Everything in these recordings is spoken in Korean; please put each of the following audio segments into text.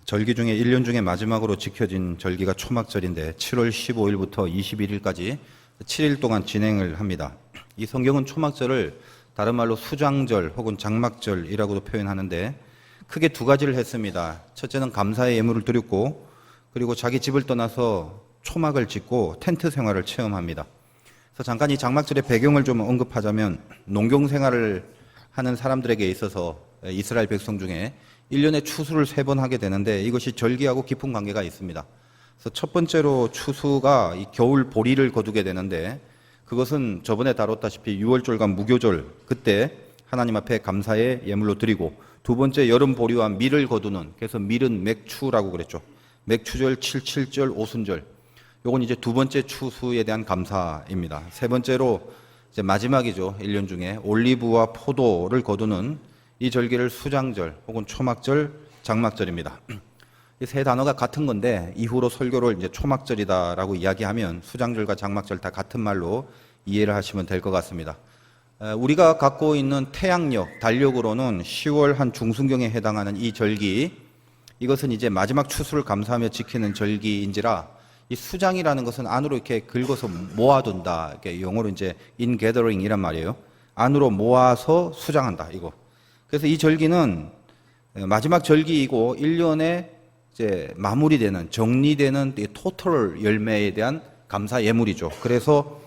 절기 중에 1년 중에 마지막으로 지켜진 절기가 초막절인데 7월 15일부터 21일까지 7일 동안 진행을 합니다. 이 성경은 초막절을 다른 말로 수장절 혹은 장막절이라고도 표현하는데 크게 두 가지를 했습니다. 첫째는 감사의 예물을 드렸고, 그리고 자기 집을 떠나서 초막을 짓고 텐트 생활을 체험합니다. 그래서 잠깐 이 장막절의 배경을 좀 언급하자면, 농경 생활을 하는 사람들에게 있어서 이스라엘 백성 중에 1년에 추수를 3번 하게 되는데 이것이 절기하고 깊은 관계가 있습니다. 그래서 첫 번째로 추수가 이 겨울 보리를 거두게 되는데, 그것은 저번에 다뤘다시피 6월절과 무교절, 그때 하나님 앞에 감사의 예물로 드리고, 두 번째 여름 보리와 밀을 거두는, 그래서 밀은 맥추라고 그랬죠. 맥추절, 칠칠절, 오순절. 요건 이제 두 번째 추수에 대한 감사입니다. 세 번째로 이제 마지막이죠. 1년 중에 올리브와 포도를 거두는 이 절기를 수장절 혹은 초막절, 장막절입니다. 이 세 단어가 같은 건데 이후로 설교를 이제 초막절이다라고 이야기하면 수장절과 장막절 다 같은 말로 이해를 하시면 될 것 같습니다. 우리가 갖고 있는 태양력, 달력으로는 10월 한 중순경에 해당하는 이 절기, 이것은 이제 마지막 추수를 감사하며 지키는 절기인지라, 이 수장이라는 것은 안으로 이렇게 긁어서 모아둔다. 이렇게 영어로 이제 in gathering이란 말이에요. 안으로 모아서 수장한다. 이거. 그래서 이 절기는 마지막 절기이고 1년에 이제 마무리되는, 정리되는 이 토탈 열매에 대한 감사 예물이죠. 그래서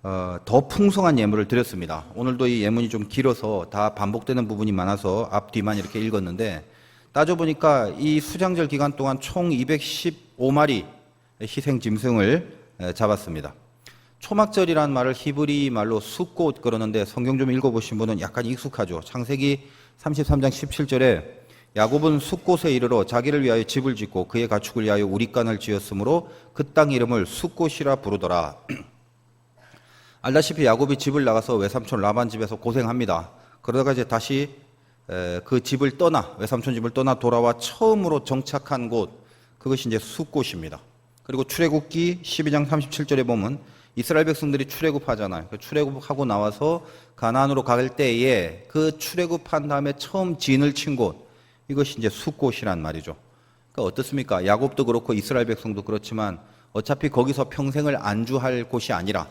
더 풍성한 예물을 드렸습니다. 오늘도 이 예문이 좀 길어서 다 반복되는 부분이 많아서 앞뒤만 이렇게 읽었는데, 따져보니까 이 수장절 기간 동안 총 215마리 희생 짐승을 잡았습니다. 초막절이라는 말을 히브리 말로 숫꽃 그러는데 성경 좀 읽어보신 분은 약간 익숙하죠. 창세기 33장 17절에 야곱은 숫꽃에 이르러 자기를 위하여 집을 짓고 그의 가축을 위하여 우릿간을 지었으므로 그 땅 이름을 숫꽃이라 부르더라. 알다시피 야곱이 집을 나가서 외삼촌 라반 집에서 고생합니다. 그러다가 이제 다시 그 집을 떠나, 외삼촌 집을 떠나 돌아와 처음으로 정착한 곳, 그것이 이제 숫꽃입니다. 그리고 출애굽기 12장 37절에 보면 이스라엘 백성들이 출애굽하잖아요. 출애굽하고 나와서 가나안으로 갈 때에 그 출애굽한 다음에 처음 진을 친 곳, 이것이 이제 숫꽃이란 말이죠. 그러니까 어떻습니까? 야곱도 그렇고 이스라엘 백성도 그렇지만 어차피 거기서 평생을 안주할 곳이 아니라,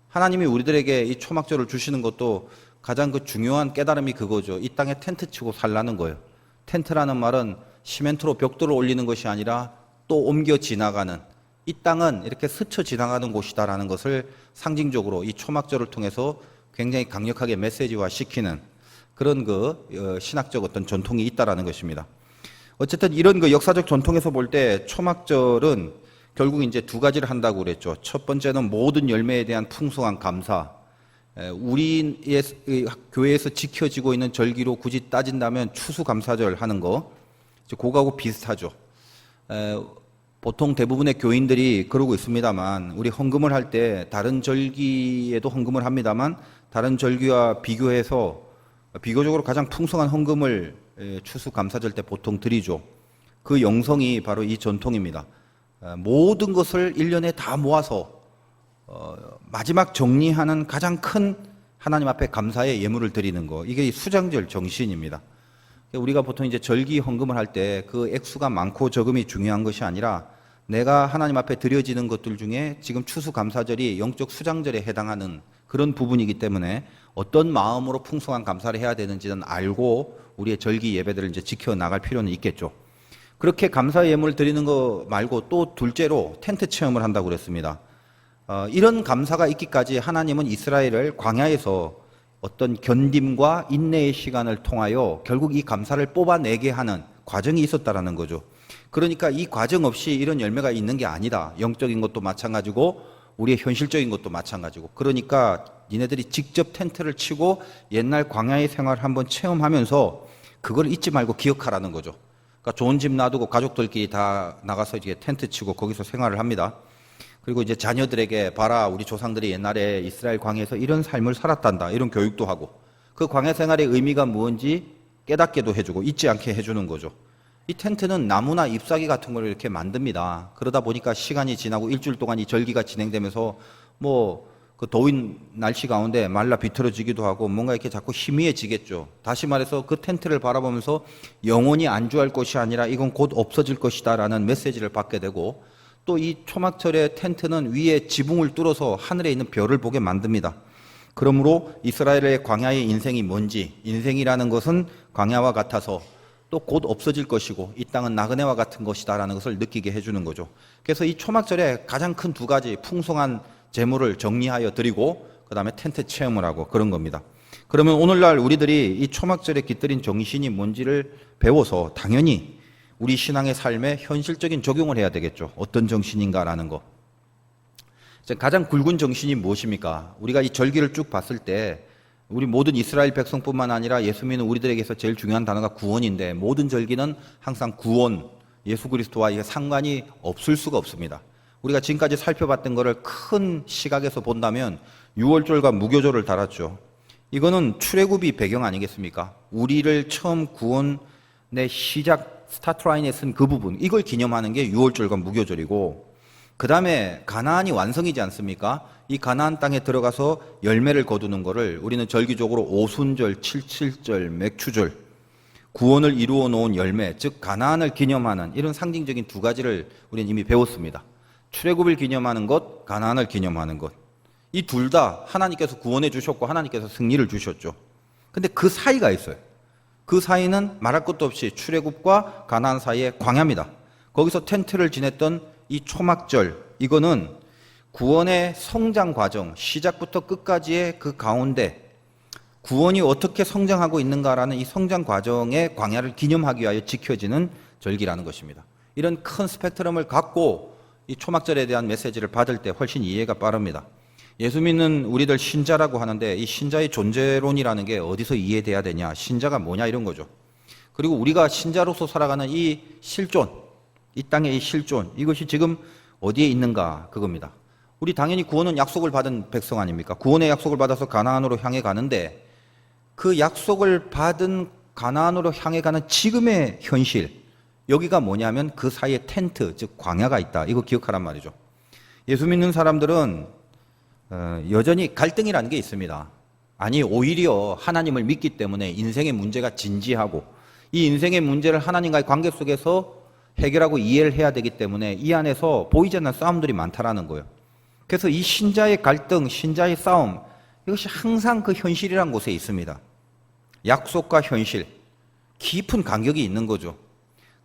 하나님이 우리들에게 이 초막절을 주시는 것도 가장 그 중요한 깨달음이 그거죠. 이 땅에 텐트 치고 살라는 거예요. 텐트라는 말은 시멘트로 벽돌을 올리는 것이 아니라 또 옮겨 지나가는, 이 땅은 이렇게 스쳐 지나가는 곳이다라는 것을 상징적으로 이 초막절을 통해서 굉장히 강력하게 메시지화 시키는 그런 그 신학적 어떤 전통이 있다라는 것입니다. 어쨌든 이런 그 역사적 전통에서 볼 때 초막절은 결국 이제 두 가지를 한다고 그랬죠. 첫 번째는 모든 열매에 대한 풍성한 감사. 우리의 교회에서 지켜지고 있는 절기로 굳이 따진다면 추수감사절 하는 거, 그거하고 비슷하죠. 보통 대부분의 교인들이 그러고 있습니다만, 우리 헌금을 할 때 다른 절기에도 헌금을 합니다만 다른 절기와 비교해서 비교적으로 가장 풍성한 헌금을 추수감사절 때 보통 드리죠. 그 영성이 바로 이 전통입니다. 모든 것을 1년에 다 모아서 마지막 정리하는 가장 큰 하나님 앞에 감사의 예물을 드리는 거, 이게 수장절 정신입니다. 우리가 보통 이제 절기 헌금을 할 때 그 액수가 많고 적음이 중요한 것이 아니라, 내가 하나님 앞에 드려지는 것들 중에 지금 추수감사절이 영적 수장절에 해당하는 그런 부분이기 때문에 어떤 마음으로 풍성한 감사를 해야 되는지는 알고 우리의 절기 예배들을 이제 지켜나갈 필요는 있겠죠. 그렇게 감사 예물을 드리는 거 말고 또 둘째로 텐트 체험을 한다고 그랬습니다. 이런 감사가 있기까지 하나님은 이스라엘을 광야에서 어떤 견딤과 인내의 시간을 통하여 결국 이 감사를 뽑아내게 하는 과정이 있었다라는 거죠. 그러니까 이 과정 없이 이런 열매가 있는 게 아니다. 영적인 것도 마찬가지고 우리의 현실적인 것도 마찬가지고. 그러니까 니네들이 직접 텐트를 치고 옛날 광야의 생활을 한번 체험하면서 그걸 잊지 말고 기억하라는 거죠. 그러니까 좋은 집 놔두고 가족들끼리 다 나가서 이제 텐트 치고 거기서 생활을 합니다. 그리고 이제 자녀들에게 봐라, 우리 조상들이 옛날에 이스라엘 광야에서 이런 삶을 살았단다, 이런 교육도 하고, 그 광야 생활의 의미가 무엇인지 깨닫게도 해주고 잊지 않게 해주는 거죠. 이 텐트는 나무나 잎사귀 같은 걸 이렇게 만듭니다. 그러다 보니까 시간이 지나고 일주일 동안 이 절기가 진행되면서 뭐 그 더운 날씨 가운데 말라 비틀어지기도 하고 뭔가 이렇게 자꾸 희미해지겠죠. 다시 말해서 그 텐트를 바라보면서 영원히 안주할 것이 아니라 이건 곧 없어질 것이다라는 메시지를 받게 되고, 또 이 초막절의 텐트는 위에 지붕을 뚫어서 하늘에 있는 별을 보게 만듭니다. 그러므로 이스라엘의 광야의 인생이 뭔지, 인생이라는 것은 광야와 같아서 또 곧 없어질 것이고 이 땅은 나그네와 같은 것이다라는 것을 느끼게 해주는 거죠. 그래서 이 초막절에 가장 큰 두 가지 풍성한 재물을 정리하여 드리고 그 다음에 텐트 체험을 하고 그런 겁니다. 그러면 오늘날 우리들이 이 초막절에 깃들인 정신이 뭔지를 배워서 당연히 우리 신앙의 삶에 현실적인 적용을 해야 되겠죠. 어떤 정신인가라는 거. 가장 굵은 정신이 무엇입니까? 우리가 이 절기를 쭉 봤을 때 우리 모든 이스라엘 백성뿐만 아니라 예수 믿는 우리들에게서 제일 중요한 단어가 구원인데, 모든 절기는 항상 구원, 예수 그리스도와 이게 상관이 없을 수가 없습니다. 우리가 지금까지 살펴봤던 것을 큰 시각에서 본다면 유월절과 무교절을 달았죠. 이거는 출애굽이 배경 아니겠습니까? 우리를 처음 구원의 시작 스타트라인에 쓴 그 부분, 이걸 기념하는 게 유월절과 무교절이고, 그 다음에 가나안이 완성이지 않습니까? 이 가나안 땅에 들어가서 열매를 거두는 거를 우리는 절기적으로 오순절, 칠칠절, 맥추절, 구원을 이루어 놓은 열매, 즉 가나안을 기념하는 이런 상징적인 두 가지를 우리는 이미 배웠습니다. 출애굽을 기념하는 것, 가나안을 기념하는 것. 이 둘 다 하나님께서 구원해 주셨고 하나님께서 승리를 주셨죠. 근데 그 사이가 있어요. 그 사이는 말할 것도 없이 출애굽과 가나안 사이의 광야입니다. 거기서 텐트를 지냈던 이 초막절, 이거는 구원의 성장 과정, 시작부터 끝까지의 그 가운데 구원이 어떻게 성장하고 있는가라는 이 성장 과정의 광야를 기념하기 위하여 지켜지는 절기라는 것입니다. 이런 큰 스펙트럼을 갖고 이 초막절에 대한 메시지를 받을 때 훨씬 이해가 빠릅니다. 예수 믿는 우리들 신자라고 하는데 이 신자의 존재론이라는 게 어디서 이해돼야 되냐, 신자가 뭐냐 이런 거죠. 그리고 우리가 신자로서 살아가는 이 실존, 이 땅의 이 실존, 이것이 지금 어디에 있는가 그겁니다. 우리 당연히 구원은 약속을 받은 백성 아닙니까? 구원의 약속을 받아서 가나안으로 향해 가는데 그 약속을 받은 가나안으로 향해 가는 지금의 현실, 여기가 뭐냐면 그 사이에 텐트, 즉 광야가 있다. 이거 기억하란 말이죠. 예수 믿는 사람들은 여전히 갈등이라는 게 있습니다. 아니, 오히려 하나님을 믿기 때문에 인생의 문제가 진지하고 이 인생의 문제를 하나님과의 관계 속에서 해결하고 이해를 해야 되기 때문에 이 안에서 보이지 않는 싸움들이 많다라는 거예요. 그래서 이 신자의 갈등, 신자의 싸움, 이것이 항상 그 현실이라는 곳에 있습니다. 약속과 현실, 깊은 간격이 있는 거죠.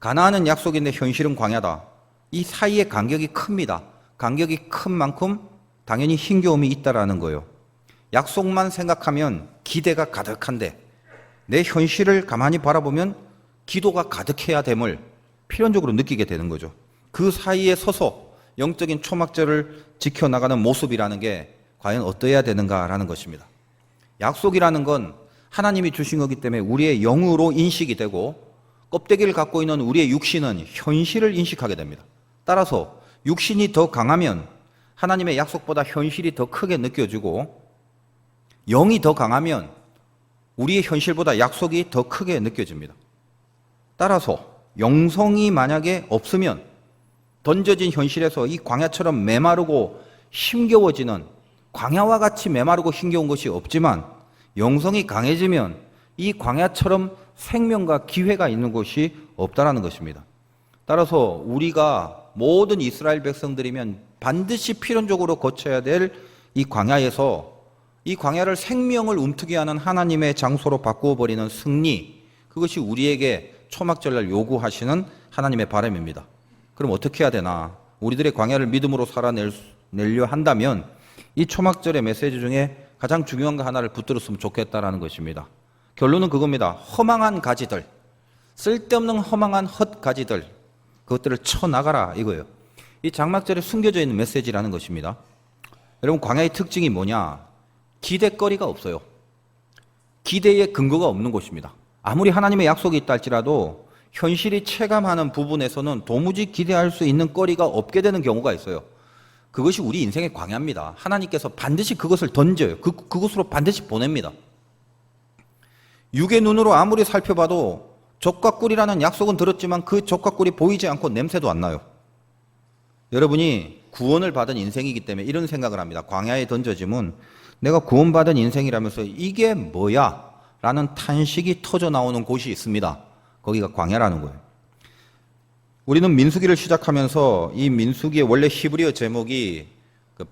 가나안은 약속인데 현실은 광야다. 이 사이의 간격이 큽니다. 간격이 큰 만큼 당연히 힘겨움이 있다라는 거예요. 약속만 생각하면 기대가 가득한데 내 현실을 가만히 바라보면 기도가 가득해야 됨을 필연적으로 느끼게 되는 거죠. 그 사이에 서서 영적인 초막절을 지켜나가는 모습이라는 게 과연 어떠해야 되는가라는 것입니다. 약속이라는 건 하나님이 주신 거기 때문에 우리의 영으로 인식이 되고 껍데기를 갖고 있는 우리의 육신은 현실을 인식하게 됩니다. 따라서 육신이 더 강하면 하나님의 약속보다 현실이 더 크게 느껴지고 영이 더 강하면 우리의 현실보다 약속이 더 크게 느껴집니다. 따라서 영성이 만약에 없으면 던져진 현실에서 이 광야처럼 메마르고 힘겨워지는, 광야와 같이 메마르고 힘겨운 것이 없지만 영성이 강해지면 이 광야처럼 생명과 기회가 있는 곳이 없다라는 것입니다. 따라서 우리가 모든 이스라엘 백성들이면 반드시 필연적으로 거쳐야 될 이 광야에서 이 광야를 생명을 움트게 하는 하나님의 장소로 바꾸어 버리는 승리, 그것이 우리에게 초막절날 요구하시는 하나님의 바람입니다. 그럼 어떻게 해야 되나? 우리들의 광야를 믿음으로 살아내려 한다면 이 초막절의 메시지 중에 가장 중요한 거 하나를 붙들었으면 좋겠다라는 것입니다. 결론은 그겁니다. 허망한 가지들, 쓸데없는 허망한 헛가지들, 그것들을 쳐나가라 이거예요. 이 장막절에 숨겨져 있는 메시지라는 것입니다. 여러분, 광야의 특징이 뭐냐? 기대거리가 없어요. 기대의 근거가 없는 곳입니다. 아무리 하나님의 약속이 있다 할지라도 현실이 체감하는 부분에서는 도무지 기대할 수 있는 거리가 없게 되는 경우가 있어요. 그것이 우리 인생의 광야입니다. 하나님께서 반드시 그것을 던져요. 그곳으로 반드시 보냅니다. 육의 눈으로 아무리 살펴봐도 적과 꿀이라는 약속은 들었지만 그 적과 꿀이 보이지 않고 냄새도 안 나요. 여러분이 구원을 받은 인생이기 때문에 이런 생각을 합니다. 광야에 던져지면 내가 구원받은 인생이라면서 이게 뭐야? 라는 탄식이 터져 나오는 곳이 있습니다. 거기가 광야라는 거예요. 우리는 민수기를 시작하면서 이 민수기의 원래 히브리어 제목이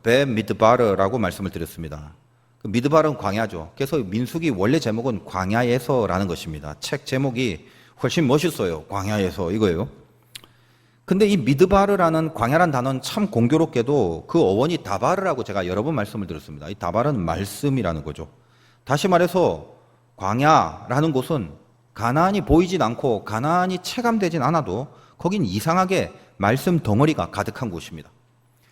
베 미드바르라고 말씀을 드렸습니다. 그 미드바르는 광야죠. 그래서 민수기 원래 제목은 광야에서라는 것입니다. 책 제목이 훨씬 멋있어요. 광야에서 이거예요. 근데 이 미드바르라는 광야란 단어는 참 공교롭게도 그 어원이 다바르라고 제가 여러 번 말씀을 드렸습니다. 이 다바르는 말씀이라는 거죠. 다시 말해서 광야라는 곳은 가나안이 보이진 않고 가나안이 체감되진 않아도 거긴 이상하게 말씀 덩어리가 가득한 곳입니다.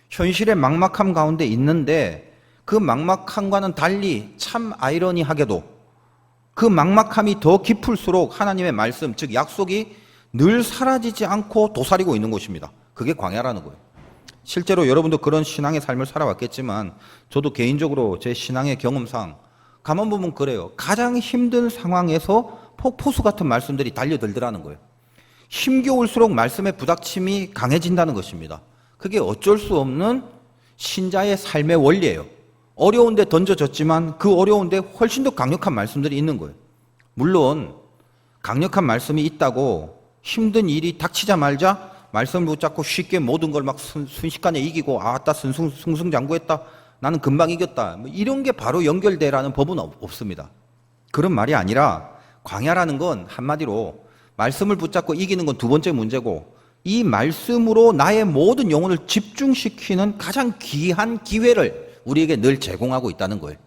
현실의 막막함 가운데 있는데 그 막막함과는 달리 참 아이러니하게도 그 막막함이 더 깊을수록 하나님의 말씀, 즉 약속이 늘 사라지지 않고 도사리고 있는 곳입니다. 그게 광야라는 거예요. 실제로 여러분도 그런 신앙의 삶을 살아왔겠지만 저도 개인적으로 제 신앙의 경험상 가만 보면 그래요. 가장 힘든 상황에서 폭포수 같은 말씀들이 달려들더라는 거예요. 힘겨울수록 말씀의 부닥침이 강해진다는 것입니다. 그게 어쩔 수 없는 신자의 삶의 원리예요. 어려운데 던져졌지만 그 어려운데 훨씬 더 강력한 말씀들이 있는 거예요. 물론 강력한 말씀이 있다고 힘든 일이 닥치자마자 말씀을 붙잡고 쉽게 모든 걸 막 순식간에 이기고 아따 승승장구했다. 나는 금방 이겼다. 뭐 이런 게 바로 연결되라는 법은 없습니다. 그런 말이 아니라 광야라는 건 한마디로 말씀을 붙잡고 이기는 건 두 번째 문제고 이 말씀으로 나의 모든 영혼을 집중시키는 가장 귀한 기회를 우리에게 늘 제공하고 있다는 거예요.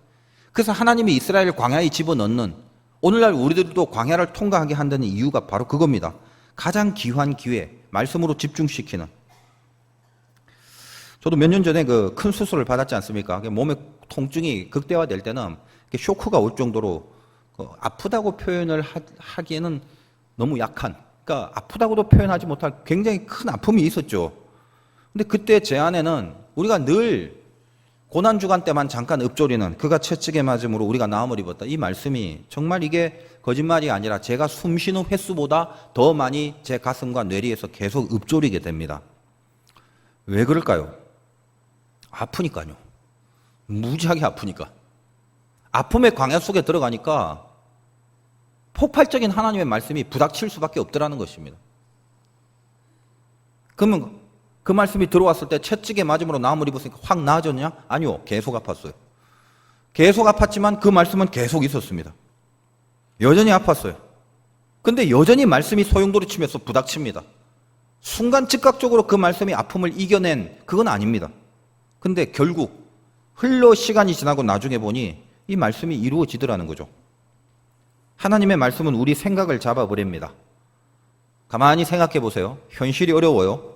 그래서 하나님이 이스라엘을 광야에 집어넣는 오늘날 우리들도 광야를 통과하게 한다는 이유가 바로 그겁니다. 가장 귀한 기회, 말씀으로 집중시키는. 저도 몇 년 전에 그 큰 수술을 받았지 않습니까? 몸의 통증이 극대화될 때는 쇼크가 올 정도로 아프다고 표현을 하기에는 너무 약한, 그러니까 아프다고도 표현하지 못할 굉장히 큰 아픔이 있었죠. 근데 그때 제 안에는 우리가 늘 고난주간 때만 잠깐 읊조리는 그가 채찍에 맞음으로 우리가 나음을 입었다. 이 말씀이 정말 이게 거짓말이 아니라 제가 숨쉬는 횟수보다 더 많이 제 가슴과 뇌리에서 계속 읊조리게 됩니다. 왜 그럴까요? 아프니까요. 무지하게 아프니까. 아픔의 광야 속에 들어가니까 폭발적인 하나님의 말씀이 부닥칠 수밖에 없더라는 것입니다. 그러면 그 말씀이 들어왔을 때 채찍에 맞음으로 나음을 입었으니까 확 나아졌냐? 아니요. 계속 아팠어요. 계속 아팠지만 그 말씀은 계속 있었습니다. 여전히 아팠어요. 근데 여전히 말씀이 소용돌이치면서 부닥칩니다. 순간 즉각적으로 그 말씀이 아픔을 이겨낸 그건 아닙니다. 근데 결국 흘러 시간이 지나고 나중에 보니 이 말씀이 이루어지더라는 거죠. 하나님의 말씀은 우리 생각을 잡아버립니다. 가만히 생각해 보세요. 현실이 어려워요.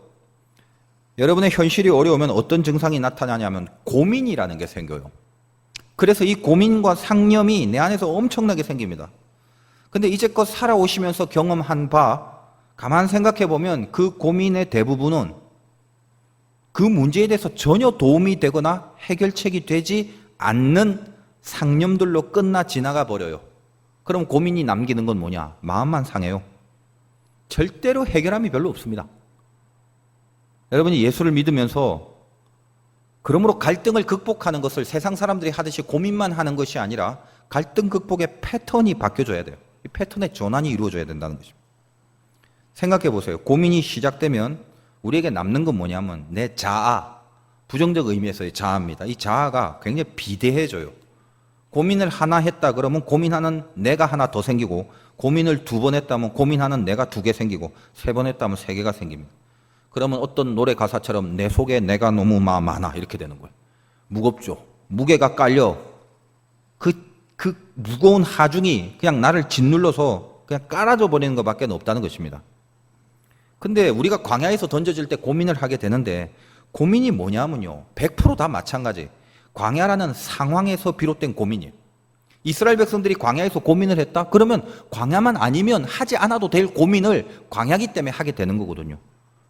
여러분의 현실이 어려우면 어떤 증상이 나타나냐면 고민이라는 게 생겨요. 그래서 이 고민과 상념이 내 안에서 엄청나게 생깁니다. 근데 이제껏 살아오시면서 경험한 바 가만 생각해 보면 그 고민의 대부분은 그 문제에 대해서 전혀 도움이 되거나 해결책이 되지 않는 상념들로 끝나 지나가 버려요. 그럼 고민이 남기는 건 뭐냐? 마음만 상해요. 절대로 해결함이 별로 없습니다. 여러분이 예수를 믿으면서 그러므로 갈등을 극복하는 것을 세상 사람들이 하듯이 고민만 하는 것이 아니라 갈등 극복의 패턴이 바뀌어져야 돼요. 이 패턴의 전환이 이루어져야 된다는 것입니다. 생각해 보세요. 고민이 시작되면 우리에게 남는 건 뭐냐면 내 자아, 부정적 의미에서의 자아입니다. 이 자아가 굉장히 비대해져요. 고민을 하나 했다 그러면 고민하는 내가 하나 더 생기고 고민을 2번 했다면 고민하는 내가 2개 생기고 3번 했다면 3개가 생깁니다. 그러면 어떤 노래 가사처럼 내 속에 내가 너무 많아 이렇게 되는 거예요. 무겁죠. 무게가 깔려 그 무거운 하중이 그냥 나를 짓눌러서 그냥 깔아줘 버리는 것밖에 없다는 것입니다. 근데 우리가 광야에서 던져질 때 고민을 하게 되는데 고민이 뭐냐면요. 100% 다 마찬가지. 광야라는 상황에서 비롯된 고민이에요. 이스라엘 백성들이 광야에서 고민을 했다? 그러면 광야만 아니면 하지 않아도 될 고민을 광야기 때문에 하게 되는 거거든요.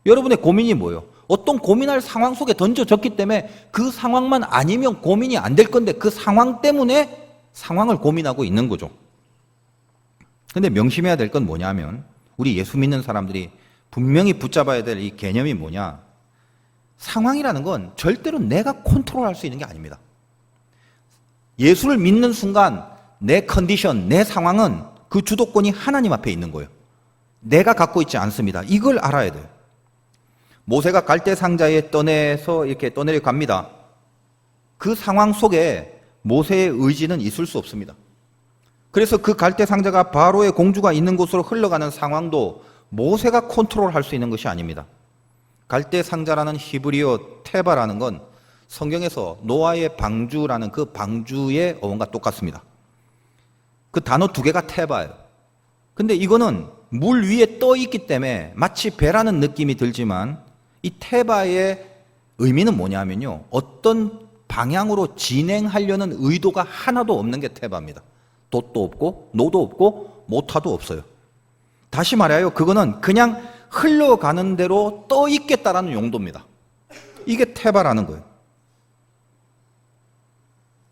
여러분의 고민이 뭐예요? 어떤 고민할 상황 속에 던져졌기 때문에 그 상황만 아니면 고민이 안 될 건데 그 상황 때문에 상황을 고민하고 있는 거죠. 근데 명심해야 될 건 뭐냐면 우리 예수 믿는 사람들이 분명히 붙잡아야 될 이 개념이 뭐냐? 상황이라는 건 절대로 내가 컨트롤할 수 있는 게 아닙니다. 예수를 믿는 순간 내 컨디션, 내 상황은 그 주도권이 하나님 앞에 있는 거예요. 내가 갖고 있지 않습니다. 이걸 알아야 돼요. 모세가 갈대 상자에 떠내서 이렇게 떠내려 갑니다. 그 상황 속에 모세의 의지는 있을 수 없습니다. 그래서 그 갈대 상자가 바로의 공주가 있는 곳으로 흘러가는 상황도 모세가 컨트롤할 수 있는 것이 아닙니다. 갈대 상자라는 히브리어 테바라는 건 성경에서 노아의 방주라는 그 방주의 어원과 똑같습니다. 그 단어 두 개가 테바예요. 근데 이거는 물 위에 떠 있기 때문에 마치 배라는 느낌이 들지만 이 테바의 의미는 뭐냐면요, 어떤 방향으로 진행하려는 의도가 하나도 없는 게 테바입니다. 돛도 없고 노도 없고 모타도 없어요. 다시 말하여 그거는 그냥 흘러가는 대로 떠 있겠다라는 용도입니다. 이게 테바라는 거예요.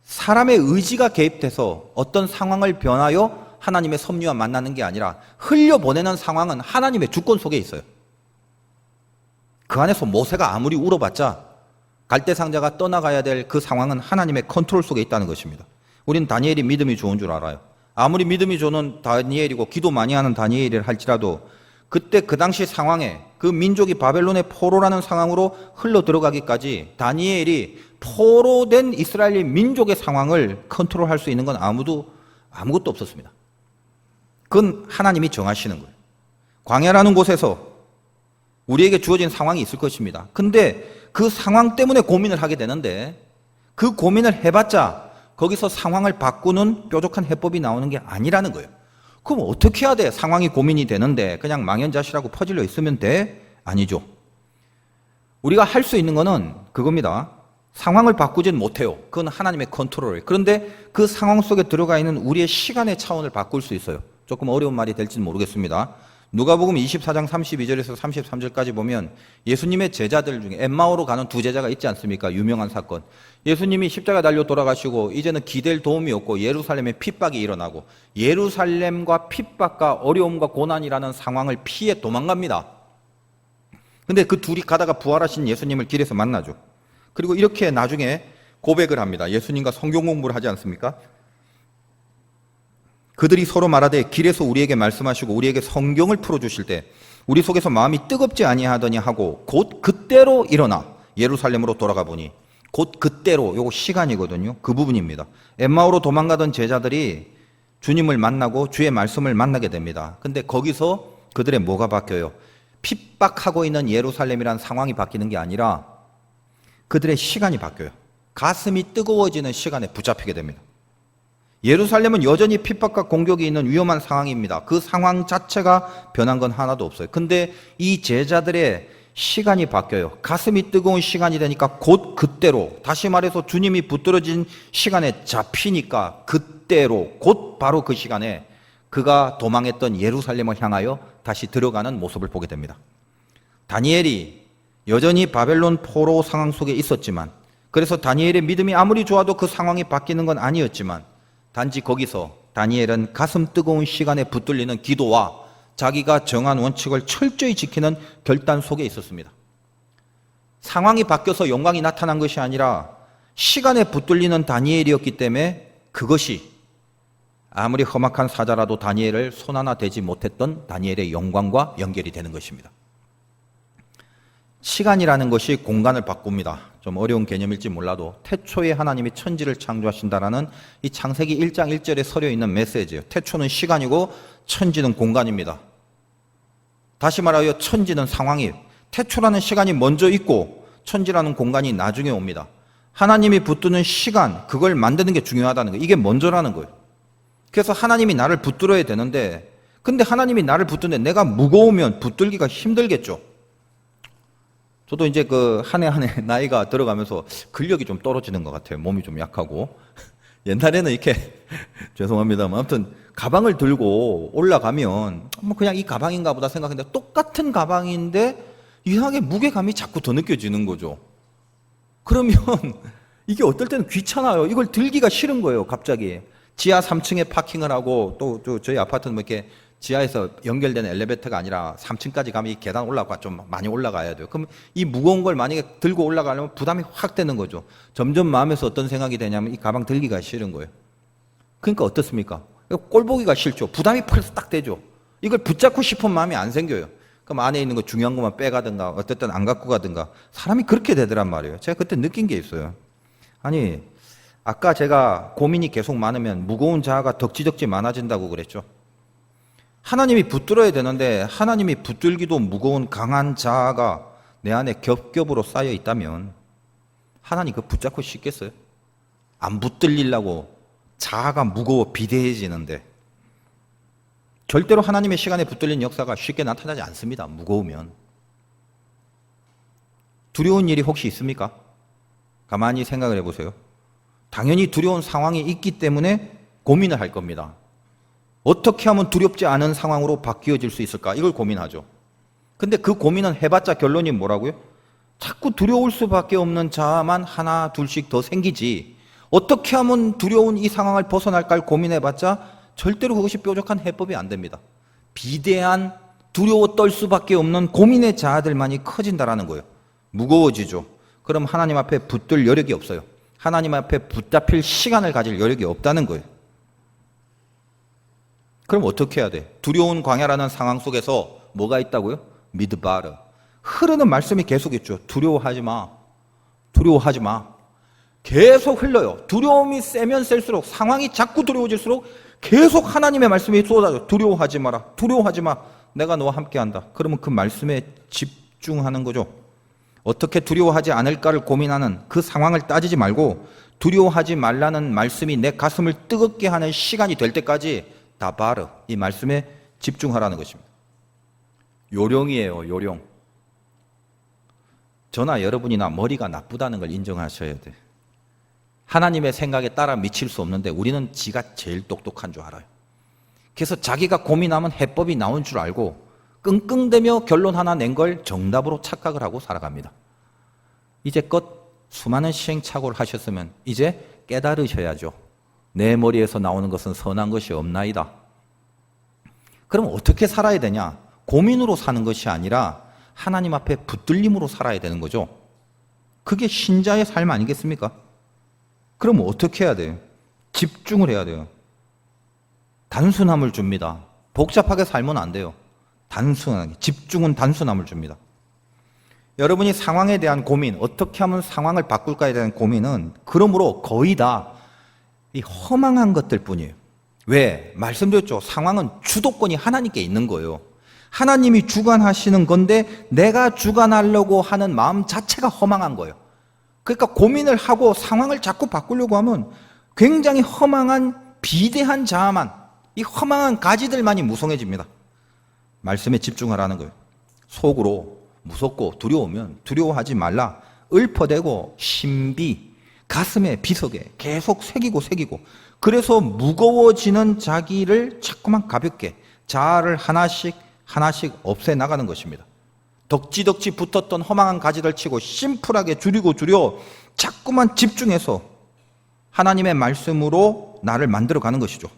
사람의 의지가 개입돼서 어떤 상황을 변하여 하나님의 섭리와 만나는 게 아니라 흘려보내는 상황은 하나님의 주권 속에 있어요. 그 안에서 모세가 아무리 울어봤자 갈대상자가 떠나가야 될 그 상황은 하나님의 컨트롤 속에 있다는 것입니다. 우리는 다니엘이 믿음이 좋은 줄 알아요. 아무리 믿음이 좋은 다니엘이고 기도 많이 하는 다니엘이라 할지라도 그때 그 당시 상황에 그 민족이 바벨론의 포로라는 상황으로 흘러 들어가기까지 다니엘이 포로된 이스라엘 민족의 상황을 컨트롤할 수 있는 건 아무것도 없었습니다. 그건 하나님이 정하시는 거예요. 광야라는 곳에서 우리에게 주어진 상황이 있을 것입니다. 근데 그 상황 때문에 고민을 하게 되는데 그 고민을 해봤자 거기서 상황을 바꾸는 뾰족한 해법이 나오는 게 아니라는 거예요. 그럼 어떻게 해야 돼? 상황이 고민이 되는데 그냥 망연자실하고 퍼질러 있으면 돼? 아니죠. 우리가 할 수 있는 거는 그겁니다. 상황을 바꾸진 못해요. 그건 하나님의 컨트롤이에요. 그런데 그 상황 속에 들어가 있는 우리의 시간의 차원을 바꿀 수 있어요. 조금 어려운 말이 될지는 모르겠습니다. 누가복음 24장 32절에서 33절까지 보면 예수님의 제자들 중에 엠마오로 가는 두 제자가 있지 않습니까? 유명한 사건. 예수님이 십자가 달려 돌아가시고 이제는 기댈 도움이 없고 예루살렘에 핍박이 일어나고 예루살렘과 핍박과 어려움과 고난이라는 상황을 피해 도망갑니다. 근데 그 둘이 가다가 부활하신 예수님을 길에서 만나죠. 그리고 이렇게 나중에 고백을 합니다. 예수님과 성경 공부를 하지 않습니까? 그들이 서로 말하되 길에서 우리에게 말씀하시고 우리에게 성경을 풀어주실 때 우리 속에서 마음이 뜨겁지 아니하더니 하고 곧 그때로 일어나 예루살렘으로 돌아가 보니 곧 그때로, 요거 시간이거든요. 그 부분입니다. 엠마오로 도망가던 제자들이 주님을 만나고 주의 말씀을 만나게 됩니다. 근데 거기서 그들의 뭐가 바뀌어요? 핍박하고 있는 예루살렘이라는 상황이 바뀌는 게 아니라 그들의 시간이 바뀌어요. 가슴이 뜨거워지는 시간에 붙잡히게 됩니다. 예루살렘은 여전히 핍박과 공격이 있는 위험한 상황입니다. 그 상황 자체가 변한 건 하나도 없어요. 근데 이 제자들의 시간이 바뀌어요. 가슴이 뜨거운 시간이 되니까 곧 그때로, 다시 말해서 주님이 붙들어진 시간에 잡히니까 그때로, 곧 바로 그 시간에 그가 도망했던 예루살렘을 향하여 다시 들어가는 모습을 보게 됩니다. 다니엘이 여전히 바벨론 포로 상황 속에 있었지만, 그래서 다니엘의 믿음이 아무리 좋아도 그 상황이 바뀌는 건 아니었지만 단지 거기서 다니엘은 가슴 뜨거운 시간에 붙들리는 기도와 자기가 정한 원칙을 철저히 지키는 결단 속에 있었습니다. 상황이 바뀌어서 영광이 나타난 것이 아니라 시간에 붙들리는 다니엘이었기 때문에 그것이 아무리 험악한 사자라도 다니엘을 손 하나 대지 못했던 다니엘의 영광과 연결이 되는 것입니다. 시간이라는 것이 공간을 바꿉니다. 좀 어려운 개념일지 몰라도 태초에 하나님이 천지를 창조하신다라는 이 창세기 1장 1절에 서려 있는 메시지예요. 태초는 시간이고 천지는 공간입니다. 다시 말하여 천지는 상황이에요. 태초라는 시간이 먼저 있고 천지라는 공간이 나중에 옵니다. 하나님이 붙드는 시간, 그걸 만드는 게 중요하다는 거예요. 이게 먼저라는 거예요. 그래서 하나님이 나를 붙들어야 되는데, 근데 하나님이 나를 붙드는데 내가 무거우면 붙들기가 힘들겠죠. 저도 이제 그 한 해 한 해 나이가 들어가면서 근력이 좀 떨어지는 것 같아요. 몸이 좀 약하고. 옛날에는 이렇게 죄송합니다만 아무튼 가방을 들고 올라가면 뭐 그냥 이 가방인가 보다 생각했는데 똑같은 가방인데 이상하게 무게감이 자꾸 더 느껴지는 거죠. 그러면 이게 어떨 때는 귀찮아요. 이걸 들기가 싫은 거예요. 갑자기 지하 3층에 파킹을 하고 또 저희 아파트는 뭐 이렇게 지하에서 연결되는 엘리베이터가 아니라 3층까지 가면 이 계단 올라가 좀 많이 올라가야 돼요. 그럼 이 무거운 걸 만약에 들고 올라가려면 부담이 확 되는 거죠. 점점 마음에서 어떤 생각이 되냐면 이 가방 들기가 싫은 거예요. 그러니까 어떻습니까? 꼴 보기가 싫죠. 부담이 딱 되죠. 이걸 붙잡고 싶은 마음이 안 생겨요. 그럼 안에 있는 거 중요한 것만 빼가든가 어쨌든 안 갖고 가든가 사람이 그렇게 되더란 말이에요. 제가 그때 느낀 게 있어요. 아니 아까 제가 고민이 계속 많으면 무거운 자아가 덕지덕지 많아진다고 그랬죠. 하나님이 붙들어야 되는데 하나님이 붙들기도 무거운 강한 자아가 내 안에 겹겹으로 쌓여 있다면 하나님 그거 붙잡고 싶겠어요? 안 붙들리려고 자아가 무거워 비대해지는데 절대로 하나님의 시간에 붙들린 역사가 쉽게 나타나지 않습니다. 무거우면. 두려운 일이 혹시 있습니까? 가만히 생각을 해보세요. 당연히 두려운 상황이 있기 때문에 고민을 할 겁니다. 어떻게 하면 두렵지 않은 상황으로 바뀌어질 수 있을까? 이걸 고민하죠. 근데 그 고민은 해봤자 결론이 뭐라고요? 자꾸 두려울 수밖에 없는 자아만 하나 둘씩 더 생기지 어떻게 하면 두려운 이 상황을 벗어날까를 고민해봤자 절대로 그것이 뾰족한 해법이 안 됩니다. 비대한 두려워 떨 수밖에 없는 고민의 자아들만이 커진다라는 거예요. 무거워지죠. 그럼 하나님 앞에 붙들 여력이 없어요. 하나님 앞에 붙잡힐 시간을 가질 여력이 없다는 거예요. 그럼 어떻게 해야 돼? 두려운 광야라는 상황 속에서 뭐가 있다고요? 미드바르. 흐르는 말씀이 계속 있죠. 두려워하지 마. 두려워하지 마. 계속 흘러요. 두려움이 세면 셀수록 상황이 자꾸 두려워질수록 계속 하나님의 말씀이 쏟아져. 두려워하지 마라. 두려워하지 마. 내가 너와 함께한다. 그러면 그 말씀에 집중하는 거죠. 어떻게 두려워하지 않을까를 고민하는 그 상황을 따지지 말고 두려워하지 말라는 말씀이 내 가슴을 뜨겁게 하는 시간이 될 때까지 다바르, 이 말씀에 집중하라는 것입니다. 요령이에요, 요령. 저나 여러분이나 머리가 나쁘다는 걸 인정하셔야 돼. 하나님의 생각에 따라 미칠 수 없는데 우리는 지가 제일 똑똑한 줄 알아요. 그래서 자기가 고민하면 해법이 나온 줄 알고 끙끙대며 결론 하나 낸 걸 정답으로 착각을 하고 살아갑니다. 이제껏 수많은 시행착오를 하셨으면 이제 깨달으셔야죠. 내 머리에서 나오는 것은 선한 것이 없나이다. 그럼 어떻게 살아야 되냐? 고민으로 사는 것이 아니라 하나님 앞에 붙들림으로 살아야 되는 거죠. 그게 신자의 삶 아니겠습니까? 그럼 어떻게 해야 돼요? 집중을 해야 돼요. 단순함을 줍니다. 복잡하게 살면 안 돼요. 단순하게. 집중은 단순함을 줍니다. 여러분이 상황에 대한 고민, 어떻게 하면 상황을 바꿀까에 대한 고민은 그러므로 거의 다 이 허망한 것들 뿐이에요. 왜? 말씀드렸죠. 상황은 주도권이 하나님께 있는 거예요. 하나님이 주관하시는 건데 내가 주관하려고 하는 마음 자체가 허망한 거예요. 그러니까 고민을 하고 상황을 자꾸 바꾸려고 하면 굉장히 허망한 비대한 자아만, 이 허망한 가지들만이 무성해집니다. 말씀에 집중하라는 거예요. 속으로 무섭고 두려우면 두려워하지 말라. 읊어대고 신비, 가슴에 비석에 계속 새기고 그래서 무거워지는 자기를 자꾸만 가볍게 자아를 하나씩 없애 나가는 것입니다. 덕지덕지 붙었던 허망한 가지를 치고 심플하게 줄여 자꾸만 집중해서 하나님의 말씀으로 나를 만들어가는 것이죠.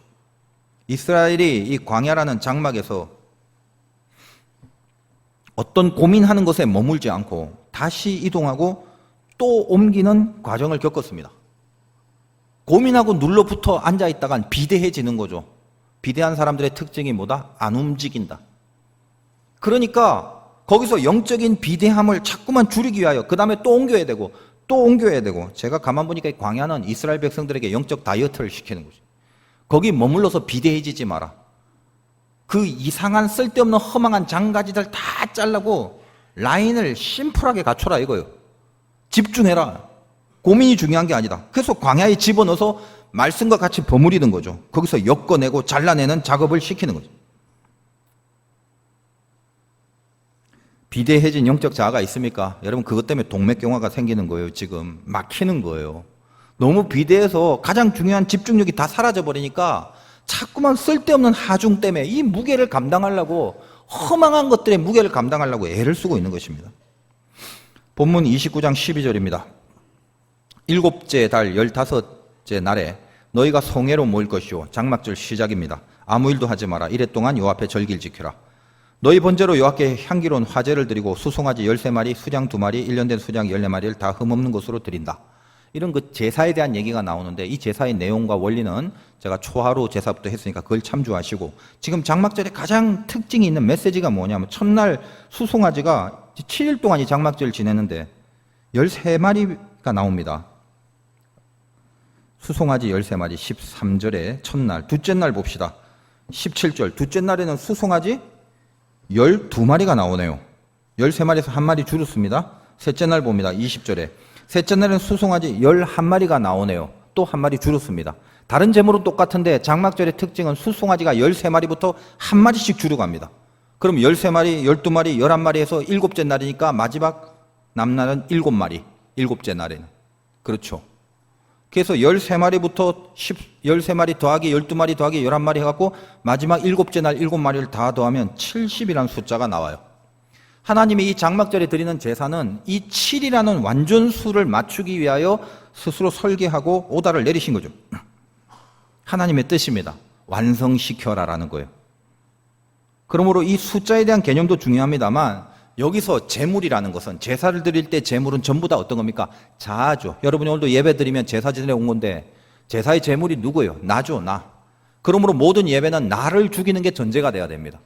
이스라엘이 이 광야라는 장막에서 어떤 고민하는 것에 머물지 않고 다시 이동하고 또 옮기는 과정을 겪었습니다. 고민하고 눌러붙어 앉아있다간 비대해지는 거죠. 비대한 사람들의 특징이 뭐다? 안 움직인다. 그러니까 거기서 영적인 비대함을 자꾸만 줄이기 위하여 그 다음에 또 옮겨야 되고 제가 가만 보니까 이 광야는 이스라엘 백성들에게 영적 다이어트를 시키는 거죠. 거기 머물러서 비대해지지 마라. 그 이상한 쓸데없는 허망한 장가지들 다 잘라고 라인을 심플하게 갖춰라 이거예요. 집중해라. 고민이 중요한 게 아니다. 그래서 광야에 집어넣어서 말씀과 같이 버무리는 거죠. 거기서 엮어내고 잘라내는 작업을 시키는 거죠. 비대해진 영적 자아가 있습니까? 여러분 그것 때문에 동맥경화가 생기는 거예요. 지금 막히는 거예요. 너무 비대해서 가장 중요한 집중력이 다 사라져 버리니까 자꾸만 쓸데없는 하중 때문에 이 무게를 감당하려고 허망한 것들의 무게를 감당하려고 애를 쓰고 있는 것입니다. 본문 29장 12절입니다. 일곱째 달 15째 날에 너희가 성회로 모일 것이요. 장막절 시작입니다. 아무 일도 하지 마라. 이래 동안 요 앞에 절기를 지켜라. 너희 번제로 여호와께 향기로운 화제를 드리고 수송아지 13마리, 수장 2마리, 1년 된 수장 14마리를 다 흠없는 것으로 드린다. 이런 그 제사에 대한 얘기가 나오는데 이 제사의 내용과 원리는 제가 초하루 제사부터 했으니까 그걸 참조하시고, 지금 장막절에 가장 특징이 있는 메시지가 뭐냐면 첫날 수송아지가 7일 동안 이 장막절을 지내는데 13마리가 나옵니다. 수송아지 13마리 13절에 첫날, 둘째 날 봅시다. 17절 둘째 날에는 수송아지 12마리가 나오네요. 13마리에서 1마리 줄었습니다. 셋째 날 봅니다. 20절에 셋째 날에는 수송아지 11마리가 나오네요. 또 1마리 줄었습니다. 다른 제목은 똑같은데 장막절의 특징은 수송아지가 13마리부터 1마리씩 줄어갑니다. 그럼 13마리, 12마리, 11마리 해서 일곱째 날이니까 마지막 남날은 7마리, 일곱째 날에는. 그렇죠. 그래서 13마리부터 13마리 더하기 12마리 더하기 11마리 해갖고 마지막 일곱째 날 7마리를 다 더하면 70이라는 숫자가 나와요. 하나님이 이 장막절에 드리는 제사는 이 7이라는 완전수를 맞추기 위하여 스스로 설계하고 오다를 내리신 거죠. 하나님의 뜻입니다. 완성시켜라라는 거예요. 그러므로 이 숫자에 대한 개념도 중요합니다만, 여기서 제물이라는 것은, 제사를 드릴 때 제물은 전부 다 어떤 겁니까? 자아죠. 여러분이 오늘도 예배 드리면 제사 지내러 온 건데 제사의 제물이 누구예요? 나죠, 나. 그러므로 모든 예배는 나를 죽이는 게 전제가 돼야 됩니다.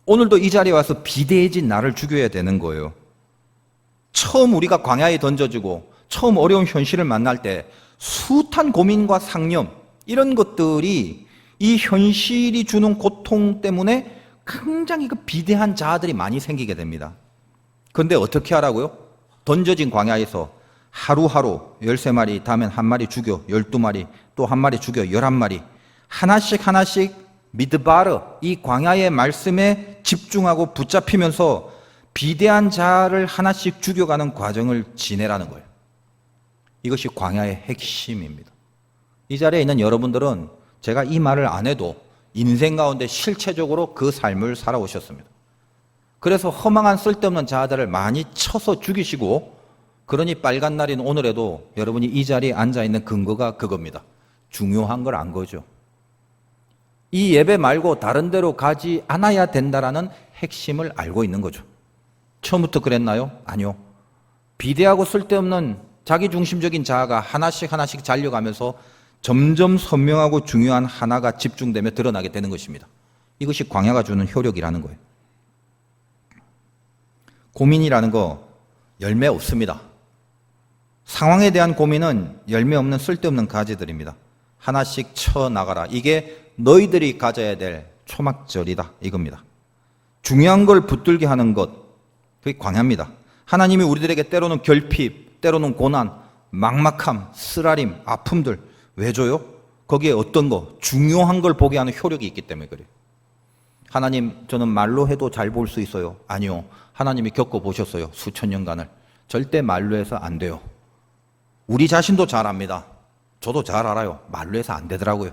오늘도 이 자리에 와서 비대해진 나를 죽여야 되는 거예요. 처음 우리가 광야에 던져지고 처음 어려운 현실을 만날 때 숱한 고민과 상념, 이런 것들이 이 현실이 주는 고통 때문에 굉장히 그 비대한 자아들이 많이 생기게 됩니다. 그런데 어떻게 하라고요? 던져진 광야에서 하루하루 13마리, 다음엔 1마리 죽여 12마리, 또 1마리 죽여 11마리, 하나씩 미드바르, 이 광야의 말씀에 집중하고 붙잡히면서 비대한 자아를 하나씩 죽여가는 과정을 지내라는 거예요. 이것이 광야의 핵심입니다. 이 자리에 있는 여러분들은 제가 이 말을 안 해도 인생 가운데 실체적으로 그 삶을 살아오셨습니다. 그래서 허망한 쓸데없는 자아들을 많이 쳐서 죽이시고, 그러니 빨간 날인 오늘에도 여러분이 이 자리에 앉아있는 근거가 그겁니다. 중요한 걸 안 거죠. 이 예배 말고 다른 데로 가지 않아야 된다라는 핵심을 알고 있는 거죠. 처음부터 그랬나요? 아니요. 비대하고 쓸데없는 자기중심적인 자아가 하나씩 잘려가면서 점점 선명하고 중요한 하나가 집중되며 드러나게 되는 것입니다. 이것이 광야가 주는 효력이라는 거예요. 고민이라는 거 열매 없습니다. 상황에 대한 고민은 열매 없는 쓸데없는 가지들입니다. 하나씩 쳐나가라. 이게 너희들이 가져야 될 초막절이다, 이겁니다. 중요한 걸 붙들게 하는 것, 그게 광야입니다. 하나님이 우리들에게 때로는 결핍, 때로는 고난, 막막함, 쓰라림, 아픔들 왜 줘요? 거기에 어떤 거, 중요한 걸 보게 하는 효력이 있기 때문에 그래요. 하나님, 저는 말로 해도 잘 볼 수 있어요. 아니요. 하나님이 겪어보셨어요. 수천 년간을. 절대 말로 해서 안 돼요. 우리 자신도 잘 압니다. 저도 잘 알아요. 말로 해서 안 되더라고요.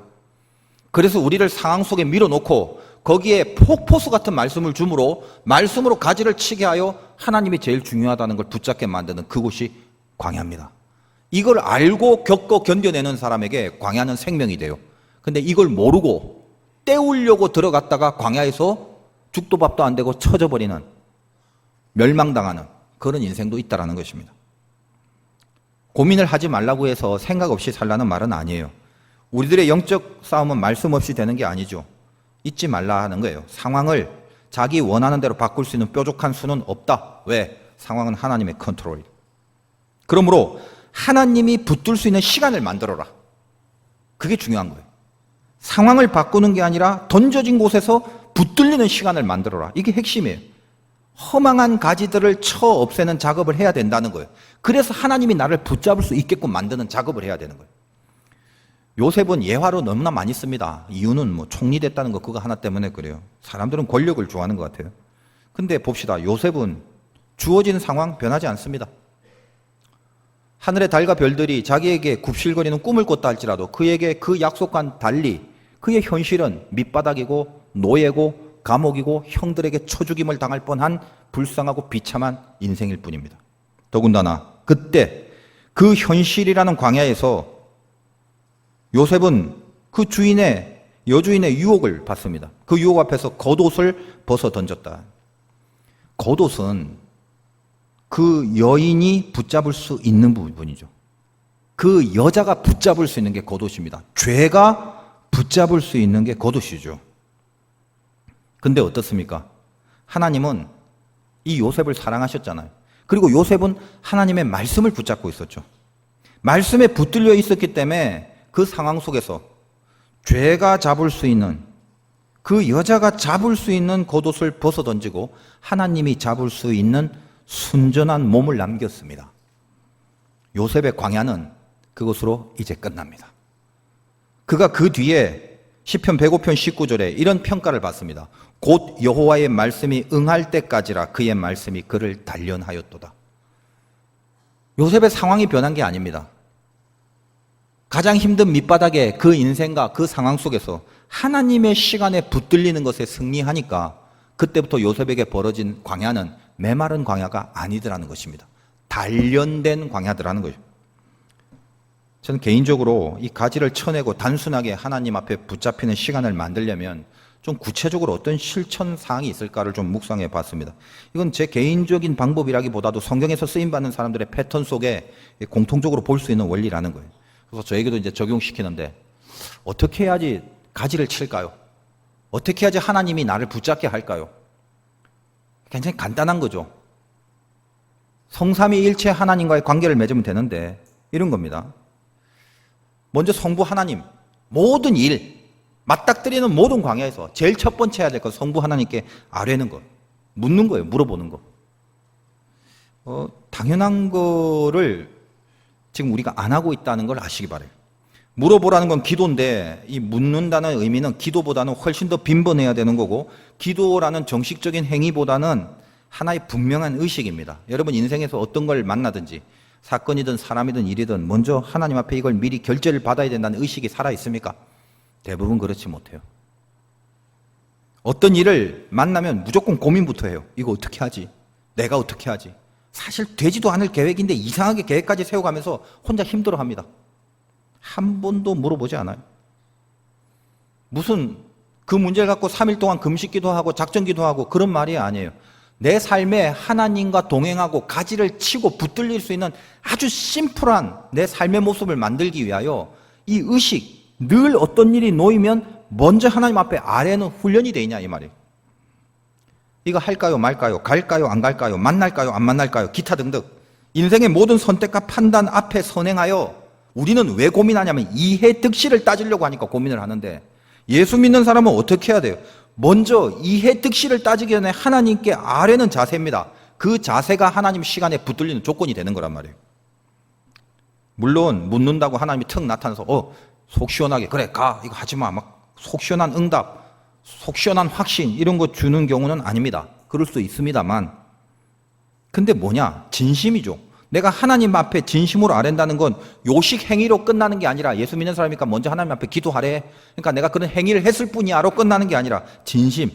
그래서 우리를 상황 속에 밀어놓고 거기에 폭포수 같은 말씀을 주므로 말씀으로 가지를 치게 하여 하나님이 제일 중요하다는 걸 붙잡게 만드는 그곳이 광야입니다. 이걸 알고 겪고 견뎌내는 사람에게 광야는 생명이 돼요. 근데 이걸 모르고 때우려고 들어갔다가 광야에서 죽도 밥도 안 되고 처져버리는, 멸망당하는 그런 인생도 있다는 것입니다. 고민을 하지 말라고 해서 생각 없이 살라는 말은 아니에요. 우리들의 영적 싸움은 말씀 없이 되는 게 아니죠. 잊지 말라 하는 거예요. 상황을 자기 원하는 대로 바꿀 수 있는 뾰족한 수는 없다. 왜? 상황은 하나님의 컨트롤이에요. 그러므로 하나님이 붙들 수 있는 시간을 만들어라. 그게 중요한 거예요. 상황을 바꾸는 게 아니라 던져진 곳에서 붙들리는 시간을 만들어라. 이게 핵심이에요. 허망한 가지들을 쳐 없애는 작업을 해야 된다는 거예요. 그래서 하나님이 나를 붙잡을 수 있게끔 만드는 작업을 해야 되는 거예요. 요셉은 예화로 너무나 많이 씁니다. 이유는 뭐 총리 됐다는 거 그거 하나 때문에 그래요. 사람들은 권력을 좋아하는 것 같아요. 근데 봅시다. 요셉은 주어진 상황 변하지 않습니다. 하늘의 달과 별들이 자기에게 굽실거리는 꿈을 꿨다 할지라도 그에게 그 약속과는 달리 그의 현실은 밑바닥이고 노예고 감옥이고 형들에게 쳐죽임을 당할 뻔한 불쌍하고 비참한 인생일 뿐입니다. 더군다나 그때 그 현실이라는 광야에서 요셉은 그 주인의 여주인의 유혹을 받습니다. 그 유혹 앞에서 겉옷을 벗어 던졌다. 겉옷은 그 여인이 붙잡을 수 있는 부분이죠. 그 여자가 붙잡을 수 있는 게 겉옷입니다. 죄가 붙잡을 수 있는 게 겉옷이죠. 근데 어떻습니까? 하나님은 이 요셉을 사랑하셨잖아요. 그리고 요셉은 하나님의 말씀을 붙잡고 있었죠. 말씀에 붙들려 있었기 때문에 그 상황 속에서 죄가 잡을 수 있는, 그 여자가 잡을 수 있는 겉옷을 벗어 던지고 하나님이 잡을 수 있는 순전한 몸을 남겼습니다. 요셉의 광야는 그것으로 이제 끝납니다. 그가 그 뒤에 시편 105편 19절에 이런 평가를 받습니다. 곧 여호와의 말씀이 응할 때까지라 그의 말씀이 그를 단련하였도다. 요셉의 상황이 변한 게 아닙니다. 가장 힘든 밑바닥에 그 인생과 그 상황 속에서 하나님의 시간에 붙들리는 것에 승리하니까 그때부터 요셉에게 벌어진 광야는 메마른 광야가 아니더라는 것입니다. 단련된 광야더라는 거죠. 저는 개인적으로 이 가지를 쳐내고 단순하게 하나님 앞에 붙잡히는 시간을 만들려면 좀 구체적으로 어떤 실천 사항이 있을까를 좀 묵상해 봤습니다. 이건 제 개인적인 방법이라기보다도 성경에서 쓰임받는 사람들의 패턴 속에 공통적으로 볼 수 있는 원리라는 거예요. 그래서 저에게도 이제 적용시키는데 어떻게 해야지 가지를 칠까요? 어떻게 해야지 하나님이 나를 붙잡게 할까요? 굉장히 간단한 거죠. 성삼위일체 하나님과의 관계를 맺으면 되는데 이런 겁니다. 먼저 성부 하나님, 모든 일, 맞닥뜨리는 모든 광야에서 제일 첫 번째 해야 될 건 성부 하나님께 아뢰는 거, 묻는 거예요. 물어보는 거. 당연한 거를 지금 우리가 안 하고 있다는 걸 아시기 바라요. 물어보라는 건 기도인데 이 묻는다는 의미는 기도보다는 훨씬 더 빈번해야 되는 거고, 기도라는 정식적인 행위보다는 하나의 분명한 의식입니다. 여러분 인생에서 어떤 걸 만나든지 사건이든 사람이든 일이든 먼저 하나님 앞에 이걸 미리 결제를 받아야 된다는 의식이 살아있습니까? 대부분 그렇지 못해요. 어떤 일을 만나면 무조건 고민부터 해요. 이거 어떻게 하지? 내가 어떻게 하지? 사실 되지도 않을 계획인데 이상하게 계획까지 세워가면서 혼자 힘들어합니다. 한 번도 물어보지 않아요. 무슨 그 문제를 갖고 3일 동안 금식기도 하고 작전기도 하고 그런 말이 아니에요. 내 삶에 하나님과 동행하고 가지를 치고 붙들릴 수 있는 아주 심플한 내 삶의 모습을 만들기 위하여 이 의식, 늘 어떤 일이 놓이면 먼저 하나님 앞에 아뢰는 훈련이 돼 있냐 이 말이에요. 이거 할까요 말까요? 갈까요 안 갈까요? 만날까요 안 만날까요? 기타 등등 인생의 모든 선택과 판단 앞에 선행하여 우리는 왜 고민하냐면 이해 득실을 따지려고 하니까 고민을 하는데, 예수 믿는 사람은 어떻게 해야 돼요? 먼저 이해 득실을 따지기 전에 하나님께 아뢰는 자세입니다. 그 자세가 하나님 시간에 붙들리는 조건이 되는 거란 말이에요. 물론 묻는다고 하나님이 턱 나타나서 속 시원하게 그래 가 이거 하지마 막 속 시원한 응답, 속 시원한 확신 이런 거 주는 경우는 아닙니다. 그럴 수도 있습니다만, 근데 뭐냐? 진심이죠. 내가 하나님 앞에 진심으로 아뢰는다는 건 요식 행위로 끝나는 게 아니라, 예수 믿는 사람이니까 먼저 하나님 앞에 기도하래, 그러니까 내가 그런 행위를 했을 뿐이야로 끝나는 게 아니라 진심.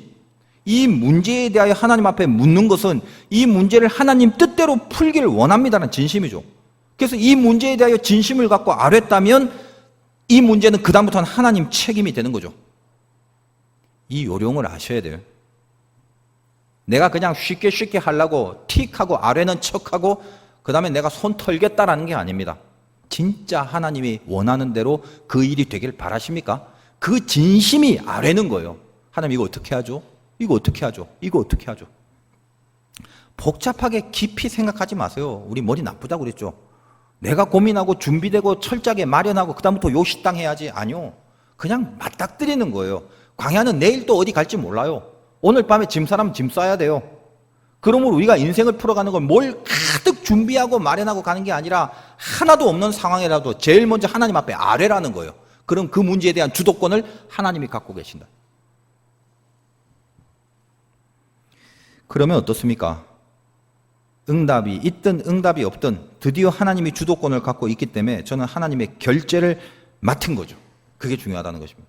이 문제에 대하여 하나님 앞에 묻는 것은 이 문제를 하나님 뜻대로 풀기를 원합니다는 진심이죠. 그래서 이 문제에 대하여 진심을 갖고 아뢰었다면 이 문제는 그다음부터는 하나님 책임이 되는 거죠. 이 요령을 아셔야 돼요. 내가 그냥 쉽게 하려고 틱하고 아뢰는 척하고 그 다음에 내가 손 털겠다라는 게 아닙니다. 진짜 하나님이 원하는 대로 그 일이 되길 바라십니까? 그 진심이 아뢰는 거예요. 하나님 이거 어떻게 하죠? 이거 어떻게 하죠? 이거 어떻게 하죠? 복잡하게 깊이 생각하지 마세요. 우리 머리 나쁘다고 그랬죠. 내가 고민하고 준비되고 철저하게 마련하고 그 다음부터 요식당 해야지. 아니요. 그냥 맞닥뜨리는 거예요. 광야는 내일 또 어디 갈지 몰라요. 오늘 밤에 짐 사람 짐 싸야 돼요. 그러므로 우리가 인생을 풀어가는 건 뭘 가득 준비하고 마련하고 가는 게 아니라 하나도 없는 상황이라도 제일 먼저 하나님 앞에 아뢰라는 거예요. 그럼 그 문제에 대한 주도권을 하나님이 갖고 계신다. 그러면 어떻습니까? 응답이 있든 응답이 없든 드디어 하나님이 주도권을 갖고 있기 때문에 저는 하나님의 결제를 맡은 거죠. 그게 중요하다는 것입니다.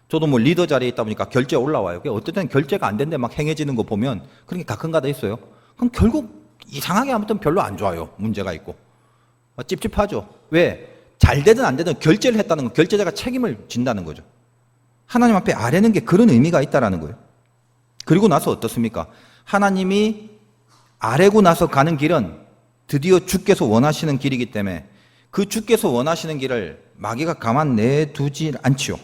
저도 뭐 리더 자리에 있다 보니까 결제 올라와요. 어떨 때는 결제가 안 되는데 막 행해지는 거 보면 그런 게 가끔가다 있어요. 그럼 결국 이상하게 아무튼 별로 안 좋아요. 문제가 있고. 찝찝하죠. 왜? 잘 되든 안 되든 결제를 했다는 건 결제자가 책임을 진다는 거죠. 하나님 앞에 아뢰는 게 그런 의미가 있다라는 거예요. 그리고 나서 어떻습니까? 하나님이 아뢰고 나서 가는 길은 드디어 주께서 원하시는 길이기 때문에 그 주께서 원하시는 길을 마귀가 가만 내두지 않지요.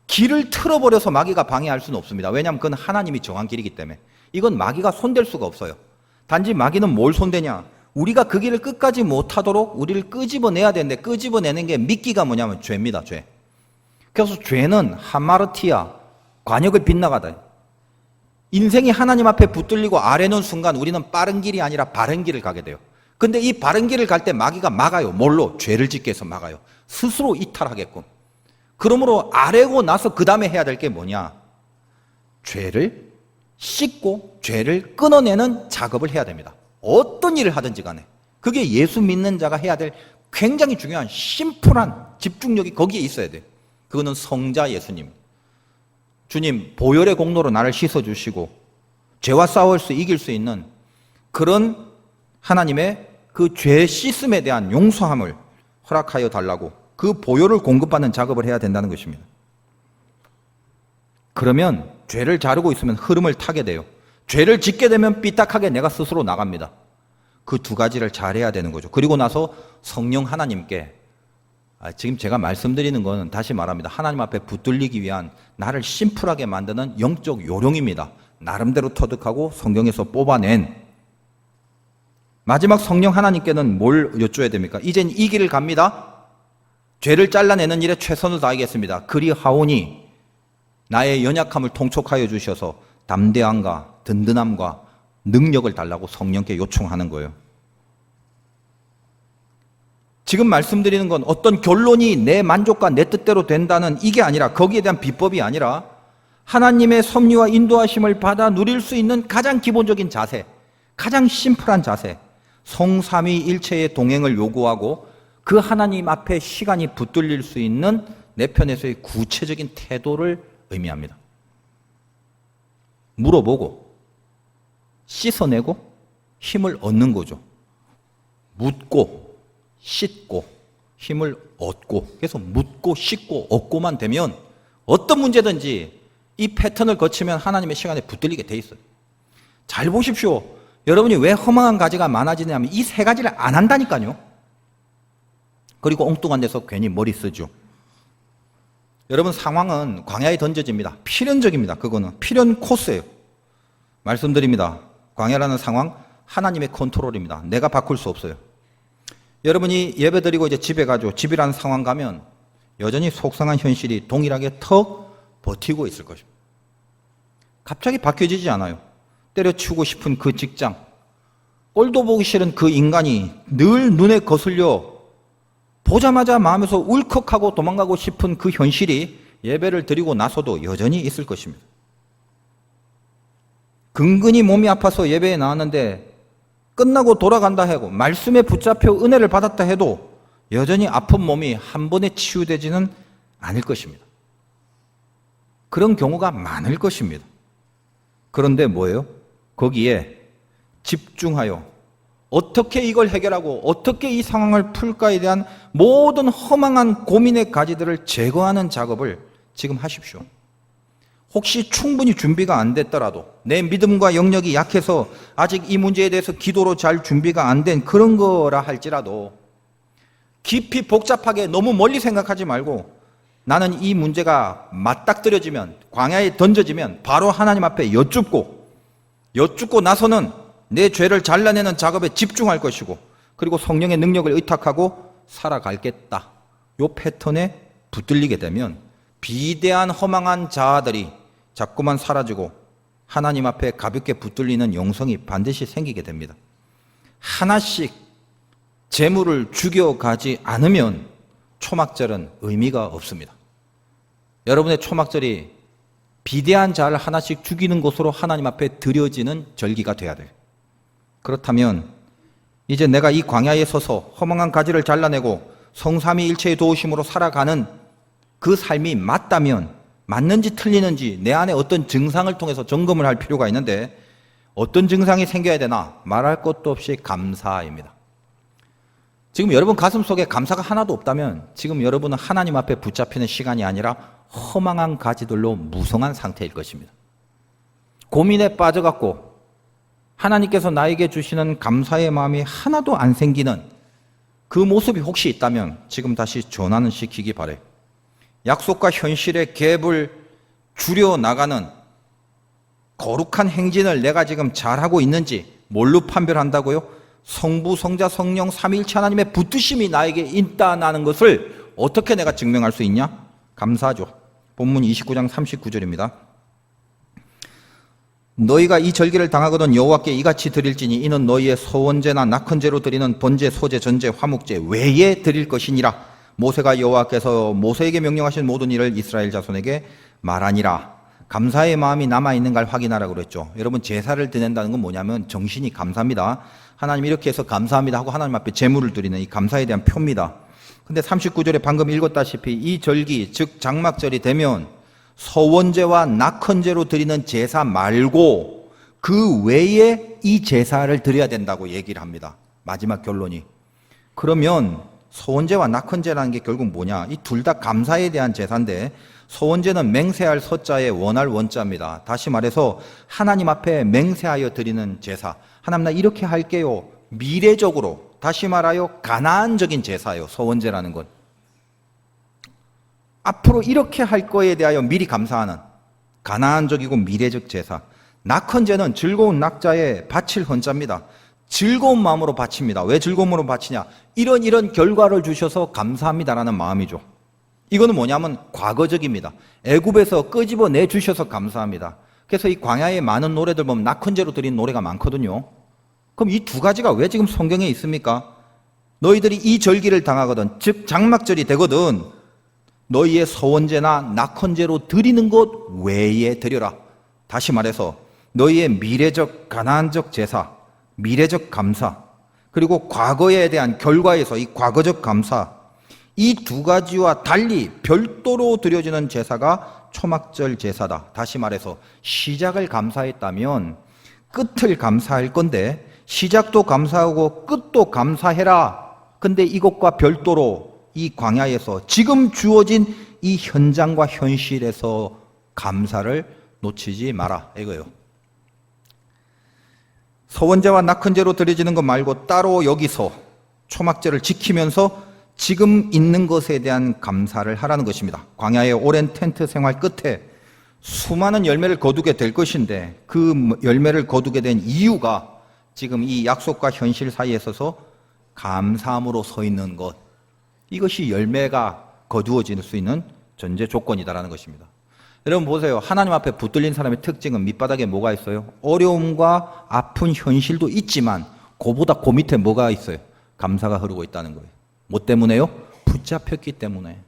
길을 틀어버려서 마귀가 방해할 수는 없습니다. 왜냐하면 그건 하나님이 정한 길이기 때문에. 이건 마귀가 손댈 수가 없어요. 단지 마귀는 뭘 손대냐? 우리가 그 길을 끝까지 못하도록 우리를 끄집어내야 되는데, 끄집어내는 게 미끼가 뭐냐면 죄입니다. 죄. 그래서 죄는 하마르티아, 관역을 빗나가다. 인생이 하나님 앞에 붙들리고 아뢰는 순간 우리는 빠른 길이 아니라 바른 길을 가게 돼요. 근데 이 바른 길을 갈 때 마귀가 막아요. 뭘로? 죄를 짓게 해서 막아요. 스스로 이탈하게끔. 그러므로 아뢰고 나서 그 다음에 해야 될 게 뭐냐? 죄를 씻고 죄를 끊어내는 작업을 해야 됩니다. 어떤 일을 하든지 간에. 그게 예수 믿는 자가 해야 될 굉장히 중요한 심플한 집중력이 거기에 있어야 돼요. 그거는 성자 예수님. 주님 보혈의 공로로 나를 씻어주시고 죄와 싸울 수 이길 수 있는 그런 하나님의 그 죄 씻음에 대한 용서함을 허락하여 달라고 그 보혈을 공급받는 작업을 해야 된다는 것입니다. 그러면 죄를 자르고 있으면 흐름을 타게 돼요. 죄를 짓게 되면 삐딱하게 내가 스스로 나갑니다. 그 두 가지를 잘해야 되는 거죠. 그리고 나서 성령 하나님께 지금 제가 말씀드리는 것은 다시 말합니다. 하나님 앞에 붙들리기 위한 나를 심플하게 만드는 영적 요령입니다. 나름대로 터득하고 성경에서 뽑아낸. 마지막 성령 하나님께는 뭘 여쭤야 됩니까? 이젠 이 길을 갑니다. 죄를 잘라내는 일에 최선을 다하겠습니다. 그리하오니 나의 연약함을 통촉하여 주셔서 담대함과 든든함과 능력을 달라고 성령께 요청하는 거예요. 지금 말씀드리는 건 어떤 결론이 내 만족과 내 뜻대로 된다는 이게 아니라, 거기에 대한 비법이 아니라 하나님의 섭리와 인도하심을 받아 누릴 수 있는 가장 기본적인 자세, 가장 심플한 자세, 성삼위일체의 동행을 요구하고 그 하나님 앞에 시간이 붙들릴 수 있는 내 편에서의 구체적인 태도를 의미합니다. 물어보고 씻어내고 힘을 얻는 거죠. 묻고 씻고 힘을 얻고, 그래서 묻고 씻고 얻고만 되면 어떤 문제든지 이 패턴을 거치면 하나님의 시간에 붙들리게 돼 있어요. 잘 보십시오. 여러분이 왜 허망한 가지가 많아지냐면 이 세 가지를 안 한다니까요. 그리고 엉뚱한 데서 괜히 머리 쓰죠. 여러분, 상황은 광야에 던져집니다. 필연적입니다. 그거는 필연 코스예요. 말씀드립니다. 광야라는 상황 하나님의 컨트롤입니다. 내가 바꿀 수 없어요. 여러분이 예배드리고 이제 집에 가죠. 집이라는 상황 가면 여전히 속상한 현실이 동일하게 턱 버티고 있을 것입니다. 갑자기 바뀌어지지 않아요. 때려치우고 싶은 그 직장, 꼴도 보기 싫은 그 인간이 늘 눈에 거슬려 보자마자 마음에서 울컥하고 도망가고 싶은 그 현실이 예배를 드리고 나서도 여전히 있을 것입니다. 근근히 몸이 아파서 예배에 나왔는데 끝나고 돌아간다 하고 말씀에 붙잡혀 은혜를 받았다 해도 여전히 아픈 몸이 한 번에 치유되지는 않을 것입니다. 그런 경우가 많을 것입니다. 그런데 뭐예요? 거기에 집중하여 어떻게 이걸 해결하고 어떻게 이 상황을 풀까에 대한 모든 허망한 고민의 가지들을 제거하는 작업을 지금 하십시오. 혹시 충분히 준비가 안 됐더라도, 내 믿음과 영역이 약해서 아직 이 문제에 대해서 기도로 잘 준비가 안 된 그런 거라 할지라도 깊이 복잡하게 너무 멀리 생각하지 말고, 나는 이 문제가 맞닥뜨려지면, 광야에 던져지면 바로 하나님 앞에 여쭙고 나서는 내 죄를 잘라내는 작업에 집중할 것이고, 그리고 성령의 능력을 의탁하고 살아갈겠다. 이 패턴에 붙들리게 되면 비대한 허망한 자아들이 자꾸만 사라지고 하나님 앞에 가볍게 붙들리는 영성이 반드시 생기게 됩니다. 하나씩 재물을 죽여가지 않으면 초막절은 의미가 없습니다. 여러분의 초막절이 비대한 자를 하나씩 죽이는 것으로 하나님 앞에 드려지는 절기가 돼야 돼요. 그렇다면 이제 내가 이 광야에 서서 허망한 가지를 잘라내고 성삼위일체의 도우심으로 살아가는 그 삶이 맞다면, 맞는지 틀리는지 내 안에 어떤 증상을 통해서 점검을 할 필요가 있는데, 어떤 증상이 생겨야 되나? 말할 것도 없이 감사입니다. 지금 여러분 가슴 속에 감사가 하나도 없다면 지금 여러분은 하나님 앞에 붙잡히는 시간이 아니라 허망한 가지들로 무성한 상태일 것입니다. 고민에 빠져갖고 하나님께서 나에게 주시는 감사의 마음이 하나도 안 생기는 그 모습이 혹시 있다면 지금 다시 전환을 시키기 바래요. 약속과 현실의 갭을 줄여나가는 거룩한 행진을 내가 지금 잘하고 있는지 뭘로 판별한다고요? 성부, 성자, 성령, 삼위일체 하나님의 붙드심이 나에게 있다는 것을 어떻게 내가 증명할 수 있냐? 감사하죠. 본문 29장 39절입니다. 너희가 이 절기를 당하거든 여호와께 이같이 드릴지니 이는 너희의 서원제나 낙헌제로 드리는 번제, 소제, 전제, 화목제 외에 드릴 것이니라. 모세가 여호와께서 모세에게 명령하신 모든 일을 이스라엘 자손에게 말하니라. 감사의 마음이 남아있는가를 확인하라고 그랬죠. 여러분, 제사를 드린다는 건 뭐냐면 정신이 감사합니다. 하나님 이렇게 해서 감사합니다 하고 하나님 앞에 제물을 드리는 이 감사에 대한 표입니다. 근데 39절에 방금 읽었다시피 이 절기, 즉 장막절이 되면 서원제와 낙헌제로 드리는 제사 말고 그 외에 이 제사를 드려야 된다고 얘기를 합니다. 마지막 결론이. 그러면 서원제와 낙헌제라는 게 결국 뭐냐? 이 둘 다 감사에 대한 제사인데 서원제는 맹세할 서자에 원할 원자입니다. 다시 말해서 하나님 앞에 맹세하여 드리는 제사. 하나님 나 이렇게 할게요. 미래적으로, 다시 말하여 가나안적인 제사예요. 서원제라는 건. 앞으로 이렇게 할 거에 대하여 미리 감사하는 가나안적이고 미래적 제사. 낙헌제는 즐거운 낙자에 바칠 헌자입니다. 즐거운 마음으로 바칩니다. 왜 즐거움으로 바치냐? 이런 결과를 주셔서 감사합니다라는 마음이죠. 이거는 뭐냐면 과거적입니다. 애굽에서 끄집어내 주셔서 감사합니다. 그래서 이 광야의 많은 노래들 보면 낙헌제로 드린 노래가 많거든요. 그럼 이 두 가지가 왜 지금 성경에 있습니까? 너희들이 이 절기를 당하거든, 즉 장막절이 되거든 너희의 서원제나 낙헌제로 드리는 것 외에 드려라. 다시 말해서 너희의 미래적 가나안적 제사, 미래적 감사, 그리고 과거에 대한 결과에서 이 과거적 감사, 이 두 가지와 달리 별도로 드려지는 제사가 초막절 제사다. 다시 말해서 시작을 감사했다면 끝을 감사할 건데 시작도 감사하고 끝도 감사해라. 근데 이것과 별도로 이 광야에서 지금 주어진 이 현장과 현실에서 감사를 놓치지 마라 이거예요. 서원제와 낙헌제로 드려지는 것 말고 따로 여기서 초막절을 지키면서 지금 있는 것에 대한 감사를 하라는 것입니다. 광야의 오랜 텐트 생활 끝에 수많은 열매를 거두게 될 것인데 그 열매를 거두게 된 이유가 지금 이 약속과 현실 사이에 있어서 감사함으로 서 있는 것, 이것이 열매가 거두어질 수 있는 전제 조건이다라는 것입니다. 여러분 보세요. 하나님 앞에 붙들린 사람의 특징은 밑바닥에 뭐가 있어요? 어려움과 아픈 현실도 있지만 그보다 그 밑에 뭐가 있어요? 감사가 흐르고 있다는 거예요. 뭐 때문에요? 붙잡혔기 때문에.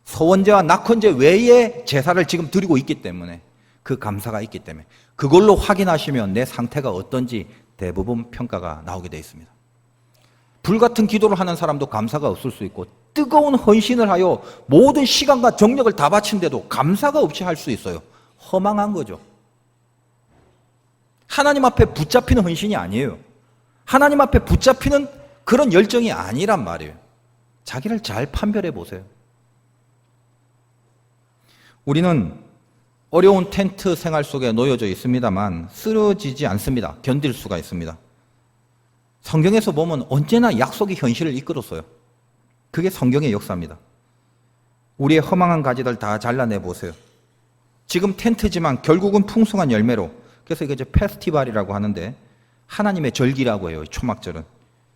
서원제와 낙헌제 외에 제사를 지금 드리고 있기 때문에, 그 감사가 있기 때문에 그걸로 확인하시면 내 상태가 어떤지 대부분 평가가 나오게 되어 있습니다. 불같은 기도를 하는 사람도 감사가 없을 수 있고 뜨거운 헌신을 하여 모든 시간과 정력을 다 바친데도 감사가 없이 할 수 있어요. 허망한 거죠. 하나님 앞에 붙잡히는 헌신이 아니에요. 하나님 앞에 붙잡히는 그런 열정이 아니란 말이에요. 자기를 잘 판별해 보세요. 우리는 어려운 텐트 생활 속에 놓여져 있습니다만 쓰러지지 않습니다. 견딜 수가 있습니다. 성경에서 보면 언제나 약속이 현실을 이끌었어요. 그게 성경의 역사입니다. 우리의 허망한 가지들 다 잘라내 보세요. 지금 텐트지만 결국은 풍성한 열매로, 그래서 이게 이제 페스티벌이라고 하는데 하나님의 절기라고 해요. 초막절은.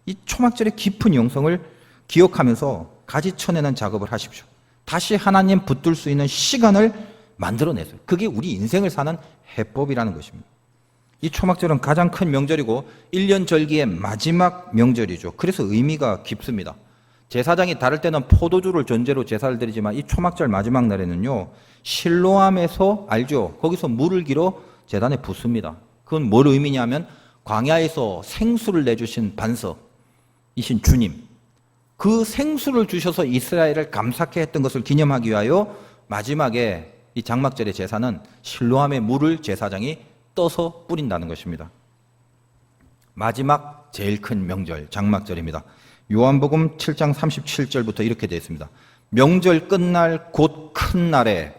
이 초막절의 깊은 영성을 기억하면서 가지 쳐내는 작업을 하십시오. 다시 하나님 붙들 수 있는 시간을 만들어내세요. 그게 우리 인생을 사는 해법이라는 것입니다. 이 초막절은 가장 큰 명절이고 1년 절기의 마지막 명절이죠. 그래서 의미가 깊습니다. 제사장이 다를 때는 포도주를 전제로 제사를 드리지만 이 초막절 마지막 날에는요, 실로암에서, 알죠? 거기서 물을 길어 제단에 붓습니다. 그건 뭘 의미냐면 광야에서 생수를 내주신 반석이신 주님, 그 생수를 주셔서 이스라엘을 감사케 했던 것을 기념하기 위하여 마지막에 이 장막절의 제사는 실로암의 물을 제사장이 떠서 뿌린다는 것입니다. 마지막 제일 큰 명절 장막절입니다. 요한복음 7장 37절부터 이렇게 되어 있습니다. 명절 끝날 곧 큰 날에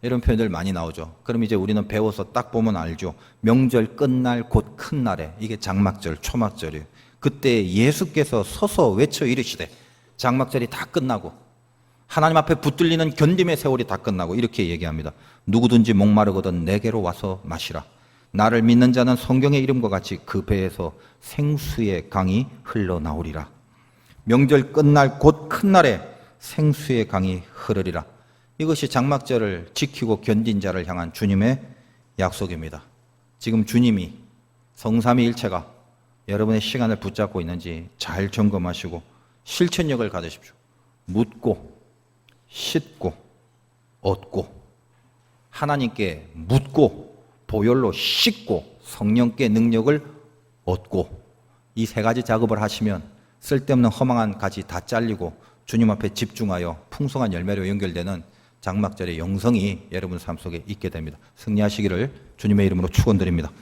이런 표현들 많이 나오죠. 그럼 이제 우리는 배워서 딱 보면 알죠. 명절 끝날 곧 큰 날에, 이게 장막절, 초막절이에요. 그때 예수께서 서서 외쳐 이르시되, 장막절이 다 끝나고 하나님 앞에 붙들리는 견딤의 세월이 다 끝나고 이렇게 얘기합니다. 누구든지 목마르거든 내게로 와서 마시라. 나를 믿는 자는 성경의 이름과 같이 그 배에서 생수의 강이 흘러나오리라. 명절 끝날 곧 큰 날에 생수의 강이 흐르리라. 이것이 장막절을 지키고 견딘 자를 향한 주님의 약속입니다. 지금 주님이 성삼위일체가 여러분의 시간을 붙잡고 있는지 잘 점검하시고 실천력을 가지십시오. 묻고 씻고 얻고, 하나님께 묻고 보혈로 씻고 성령께 능력을 얻고, 이 세 가지 작업을 하시면 쓸데없는 허망한 가지 다 잘리고 주님 앞에 집중하여 풍성한 열매로 연결되는 장막절의 영성이 여러분 삶 속에 있게 됩니다. 승리하시기를 주님의 이름으로 축원드립니다.